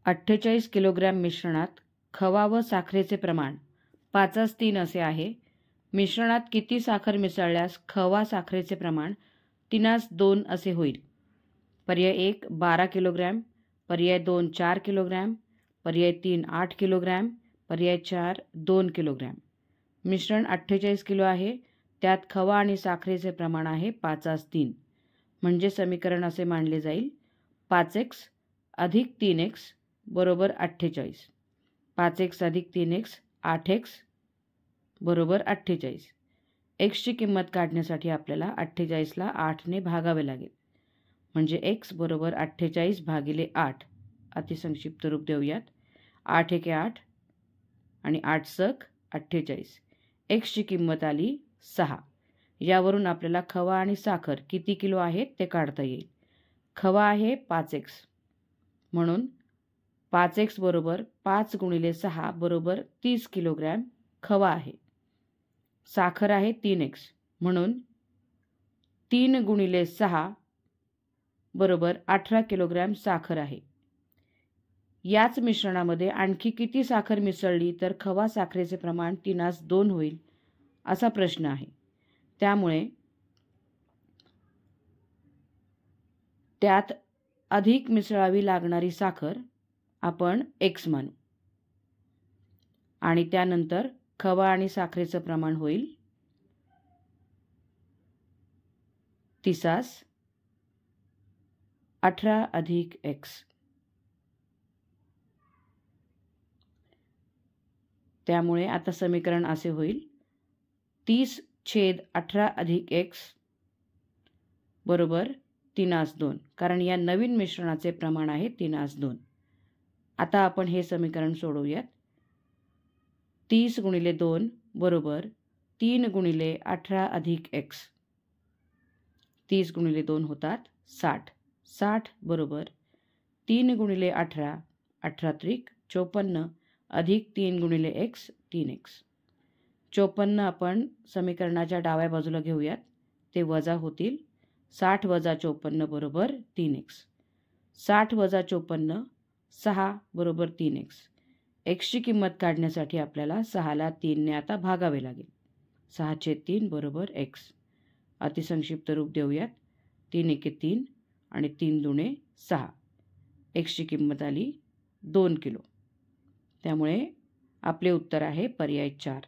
48 kilogram मिश्रणात खवा व साखरेचे प्रमाण 5:3 असे आहे. मिश्रणात किती साखर मिसळल्यास खवा साखरेचे प्रमाण 3:2 असे होईल? पर्याय 1 12 किलोग्रॅम, पर्याय 2 4 किलोग्रॅम, पर्याय 3 8 किलोग्रॅम, पर्याय 4 2 किलोग्रॅम. मिश्रण 48 किलो आहे. त्यात खवा आणि साखरेचे प्रमाण आहे 5:3. म्हणजे समीकरण असे मांडले जाईल: 5x अधिक 3x बरोबर 48. 5x अधिक 3x 8x बरोबर 48. एक्सची किंमत काढण्यासाठी आपल्याला 48ला 8ने भागावे लागेल. म्हणजे x बरोबर 48 भागिले 8. अतिसंक्षिप्त रूप देऊयात. 8 एके 8 आणि 8 सक 48. एक्सची किंमत आली 6. यावरून आपल्याला खवा आणि साखर किती किलो आहेत ते काढता येईल. खवा आहे 5x, म्हणून 5x बरोबर 5 गुणिले 6 बरोबर 30 किलोग्रॅम खवा आहे. साखर आहे 3x, म्हणून 3 गुणिले 6 बरोबर 18 किलोग्रॅम साखर आहे. याच मिश्रणामध्ये आणखी किती साखर मिसळली तर खवा साखरेचे प्रमाण 3:2 होईल, असा प्रश्न आहे. त्यामुळे त्यात अधिक मिसळावी लागणारी साखर आपण x मानू आणि त्यानंतर खवा आणि साखरेचं प्रमाण होईल 30 18 अधिक x. त्यामुळे आता समीकरण असे होईल: 30/18 अधिक x बरोबर 3:2. कारण या नवीन मिश्रणाचे प्रमाण आहे 3:2. आता आपण हे समीकरण सोडवूयात. 30 गुणिले 2 बरोबर 3 गुणिले 18 अधिक x. 30 गुणिले 2 होतात 60. 60 बरोबर 3 गुणिले 18 18 त्रिक 54 अधिक 3 गुणिले x 3x. 54 आपण समीकरणाच्या डाव्या बाजूला घेऊयात, ते वजा होतील. 60 वजा 54 बरोबर 3x. 60 वजा 54 6 बरोबर 3x. एक्सची किंमत काढण्यासाठी आपल्याला 6ला 3ने आता भागावे लागेल. 6/3 बरोबर x. अतिसंक्षिप्त रूप देऊयात. 3 एके 3 आणि 3 दुणे 6. एक्सची किंमत आली 2 किलो. त्यामुळे आपले उत्तर आहे पर्याय 4.